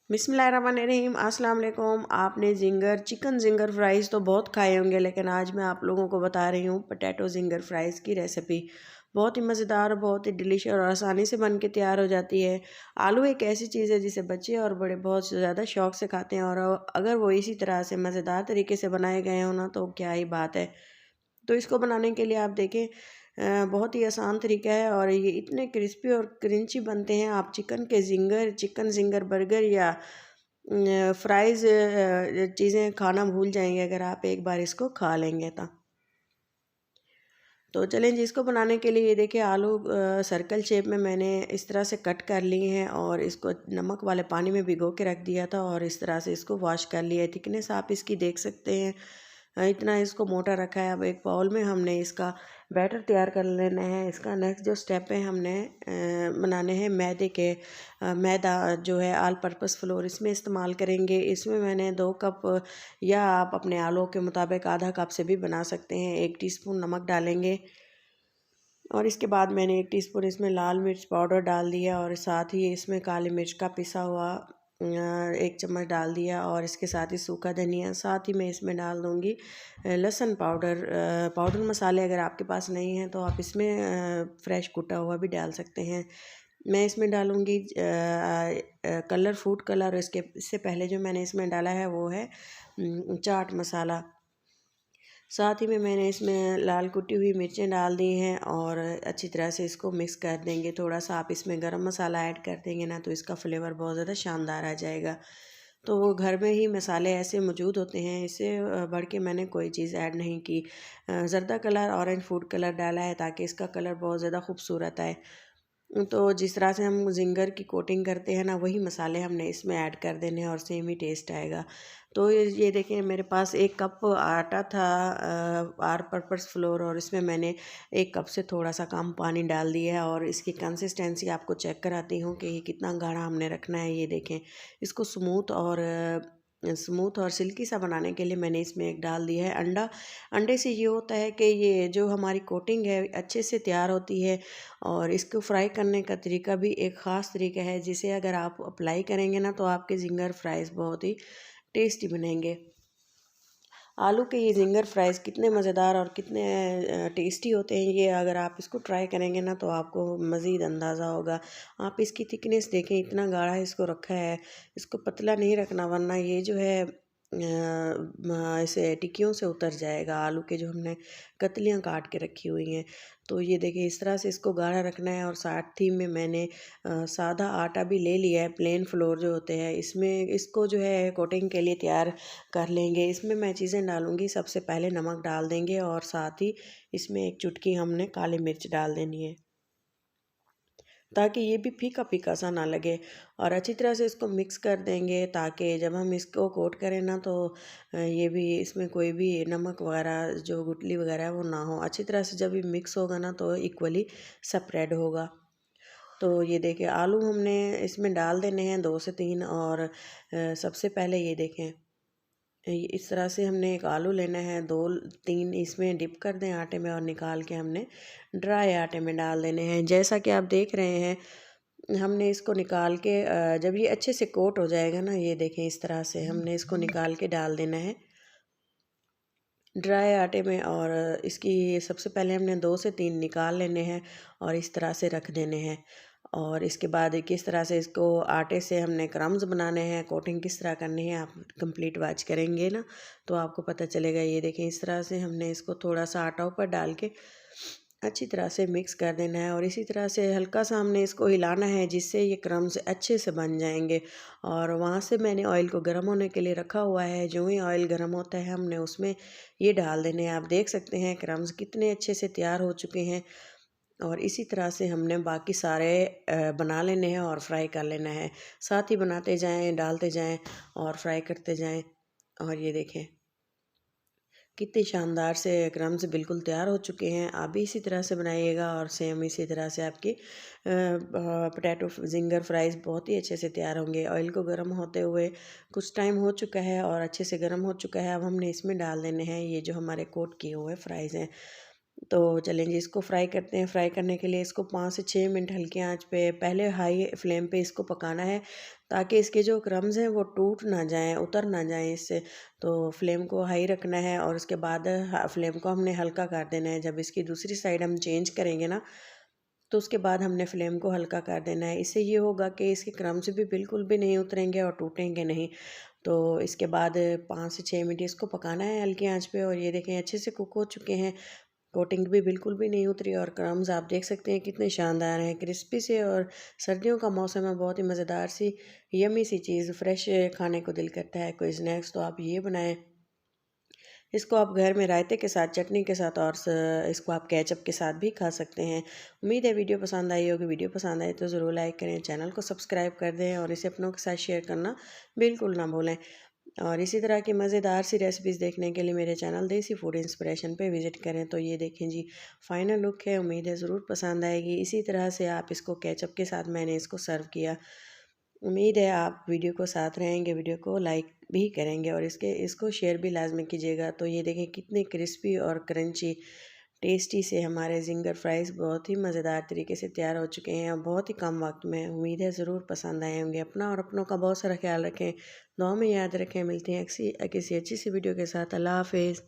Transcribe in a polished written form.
बिस्मिल्लाहिर्रहमानिर्रहीम अस्सलाम वालेकुम। आपने चिकन जिंगर फ्राइज़ तो बहुत खाए होंगे, लेकिन आज मैं आप लोगों को बता रही हूँ पोटैटो जिंगर फ्राइज़ की रेसिपी। बहुत ही मज़ेदार, बहुत ही डिलीशियस और आसानी से बन के तैयार हो जाती है। आलू एक ऐसी चीज़ है जिसे बच्चे और बड़े बहुत ज़्यादा शौक से खाते हैं, और अगर वो इसी तरह से मज़ेदार तरीके से बनाए गए हों ना, तो क्या ही बात है। तो इसको बनाने के लिए आप देखें, बहुत ही आसान तरीका है और ये इतने क्रिस्पी और क्रंची बनते हैं। आप चिकन जिंगर बर्गर या फ्राइज़ चीज़ें खाना भूल जाएंगे अगर आप एक बार इसको खा लेंगे तो चलें जी, इसको बनाने के लिए ये देखिए आलू सर्कल शेप में मैंने इस तरह से कट कर लिए हैं और इसको नमक वाले पानी में भिगो के रख दिया था और इस तरह से इसको वॉश कर लिया है। थिकनेस आप इसकी देख सकते हैं, इतना इसको मोटा रखा है। अब एक बाउल में हमने इसका बैटर तैयार कर लेना है। इसका नेक्स्ट जो स्टेप है, हमने बनाने हैं मैदा जो है ऑल पर्पस फ्लोर, इसमें इस्तेमाल करेंगे। इसमें मैंने 2 कप या आप अपने आलू के मुताबिक आधा कप से भी बना सकते हैं। 1 टीस्पून नमक डालेंगे और इसके बाद मैंने 1 टीस्पून इसमें लाल मिर्च पाउडर डाल दिया और साथ ही इसमें काली मिर्च का पिसा हुआ 1 चम्मच डाल दिया और इसके साथ ही सूखा धनिया। साथ ही मैं इसमें डाल दूँगी लहसुन पाउडर। पाउडर मसाले अगर आपके पास नहीं हैं तो आप इसमें फ्रेश कुटा हुआ भी डाल सकते हैं। मैं इसमें डालूँगी फूड कलर। इससे पहले जो मैंने इसमें डाला है वो है चाट मसाला। साथ ही में मैंने इसमें लाल कुटी हुई मिर्चें डाल दी हैं और अच्छी तरह से इसको मिक्स कर देंगे। थोड़ा सा आप इसमें गरम मसाला ऐड कर देंगे ना, तो इसका फ्लेवर बहुत ज़्यादा शानदार आ जाएगा। तो वो घर में ही मसाले ऐसे मौजूद होते हैं, इससे बढ़ के मैंने कोई चीज़ ऐड नहीं की। ज़र्दा कलर, ऑरेंज फूड कलर डाला है ताकि इसका कलर बहुत ज़्यादा खूबसूरत आए। तो जिस तरह से हम जिंगर की कोटिंग करते हैं ना, वही मसाले हमने इसमें ऐड कर देने हैं और सेम ही टेस्ट आएगा। तो ये देखिए, मेरे पास 1 कप आटा था आर पर्पस फ्लोर, और इसमें मैंने 1 कप से थोड़ा सा कम पानी डाल दिया है और इसकी कंसिस्टेंसी आपको चेक कराती हूँ कि ये कितना गाढ़ा हमने रखना है। ये देखें, इसको स्मूथ और सिल्की सा बनाने के लिए मैंने इसमें एक डाल दिया है अंडा। अंडे से ये होता है कि ये जो हमारी कोटिंग है अच्छे से तैयार होती है और इसको फ्राई करने का तरीका भी एक ख़ास तरीका है, जिसे अगर आप अप्लाई करेंगे ना, तो आपके जिंगर फ्राइज़ बहुत ही टेस्टी बनेंगे। आलू के ये जिंगर फ्राइज़ कितने मज़ेदार और कितने टेस्टी होते हैं, ये अगर आप इसको ट्राई करेंगे ना, तो आपको मज़ीद अंदाज़ा होगा। आप इसकी थिकनेस देखें, इतना गाढ़ा इसको रखा है। इसको पतला नहीं रखना, वरना ये जो है ऐसे टिक्कियों से उतर जाएगा, आलू के जो हमने कतलियाँ काट के रखी हुई हैं। तो ये देखिए, इस तरह से इसको गाढ़ा रखना है। और साथ ही में मैंने सादा आटा भी ले लिया है, प्लेन फ्लोर जो होते हैं, इसमें इसको जो है कोटिंग के लिए तैयार कर लेंगे। इसमें मैं चीज़ें डालूँगी, सबसे पहले नमक डाल देंगे और साथ ही इसमें 1 चुटकी हमने काली मिर्च डाल देनी है, ताकि ये भी फीका फीका सा ना लगे। और अच्छी तरह से इसको मिक्स कर देंगे ताकि जब हम इसको कोट करें ना, तो ये भी इसमें कोई भी नमक वगैरह जो गुठली वगैरह है वो ना हो। अच्छी तरह से जब ये मिक्स होगा ना, तो इक्वली स्प्रेड होगा। तो ये देखिए, आलू हमने इसमें डाल देने हैं 2 से 3। और सबसे पहले ये देखें, इस तरह से हमने एक आलू लेना है, 2-3 इसमें डिप कर दें आटे में और निकाल के हमने ड्राई आटे में डाल देने हैं। जैसा कि आप देख रहे हैं, हमने इसको निकाल के जब ये अच्छे से कोट हो जाएगा ना, ये देखें, इस तरह से हमने इसको निकाल के डाल देना है ड्राई आटे में। और इसकी सबसे पहले हमने 2 से 3 निकाल लेने हैं और इस तरह से रख देने हैं। और इसके बाद किस तरह से इसको आटे से हमने क्रम्स बनाने हैं, कोटिंग किस तरह करनी है, आप कंप्लीट वॉच करेंगे ना, तो आपको पता चलेगा। ये देखें, इस तरह से हमने इसको थोड़ा सा आटा ऊपर डाल के अच्छी तरह से मिक्स कर देना है और इसी तरह से हल्का सा हमने इसको हिलाना है, जिससे ये क्रम्स अच्छे से बन जाएंगे। और वहाँ से मैंने ऑयल को गर्म होने के लिए रखा हुआ है। जो ही ऑयल गर्म होता है, हमने उसमें ये डाल देने हैं। आप देख सकते हैं क्रम्स कितने अच्छे से तैयार हो चुके हैं। और इसी तरह से हमने बाकी सारे बना लेने हैं और फ्राई कर लेना है। साथ ही बनाते जाएं, डालते जाएं और फ्राई करते जाएं। और ये देखें, कितने शानदार से क्रम्स बिल्कुल तैयार हो चुके हैं। आप भी इसी तरह से बनाइएगा और सेम इसी तरह से आपकी पोटैटो जिंगर फ्राइज़ बहुत ही अच्छे से तैयार होंगे। ऑयल को गर्म होते हुए कुछ टाइम हो चुका है और अच्छे से गर्म हो चुका है। अब हमने इसमें डाल देने हैं ये जो हमारे कोट किए हुए फ्राइज़ हैं। तो चलें जी इसको फ्राई करते हैं। फ्राई करने के लिए इसको 5 से 6 मिनट हल्की आंच पे पहले हाई फ्लेम पे इसको पकाना है, ताकि इसके जो क्रम्स हैं वो टूट ना जाएं, उतर ना जाएं इससे। तो फ्लेम को हाई रखना है और उसके बाद फ्लेम को हमने हल्का कर देना है। जब इसकी दूसरी साइड हम चेंज करेंगे ना, तो उसके बाद हमने फ्लेम को हल्का कर देना है। इससे ये होगा कि इसके क्रम्स भी बिल्कुल भी नहीं उतरेंगे और टूटेंगे नहीं। तो इसके बाद 5 से 6 मिनट इसको पकाना है हल्की आंच पे। और ये देखें अच्छे से कुक हो चुके हैं, कोटिंग भी बिल्कुल भी नहीं उतरी और क्रम्स आप देख सकते हैं कितने शानदार हैं, क्रिस्पी से। और सर्दियों का मौसम है, बहुत ही मज़ेदार सी यमी सी चीज़, फ्रेश खाने को दिल करता है कोई स्नैक्स तो आप ये बनाएं। इसको आप घर में रायते के साथ, चटनी के साथ और इसको आप केचप के साथ भी खा सकते हैं। उम्मीद है वीडियो पसंद आई होगी। वीडियो पसंद आए तो ज़रूर लाइक करें, चैनल को सब्सक्राइब कर दें और इसे अपनों के साथ शेयर करना बिल्कुल ना भूलें। और इसी तरह की मज़ेदार सी रेसिपीज़ देखने के लिए मेरे चैनल देसी फूड इंस्पिरेशन पे विज़िट करें। तो ये देखें जी फाइनल लुक है, उम्मीद है ज़रूर पसंद आएगी। इसी तरह से आप इसको केचप के साथ मैंने इसको सर्व किया। उम्मीद है आप वीडियो को साथ रहेंगे, वीडियो को लाइक भी करेंगे और इसको शेयर भी लाजमी कीजिएगा। तो ये देखें कितने क्रिस्पी और क्रंची टेस्टी से हमारे जिंगर फ्राइज़ बहुत ही मज़ेदार तरीके से तैयार हो चुके हैं और बहुत ही कम वक्त में। उम्मीद है ज़रूर पसंद आए होंगे। अपना और अपनों का बहुत सारा ख्याल रखें, दुआ में याद रखें। मिलते हैं किसी अच्छी सी वीडियो के साथ। अल्लाह हाफिज़।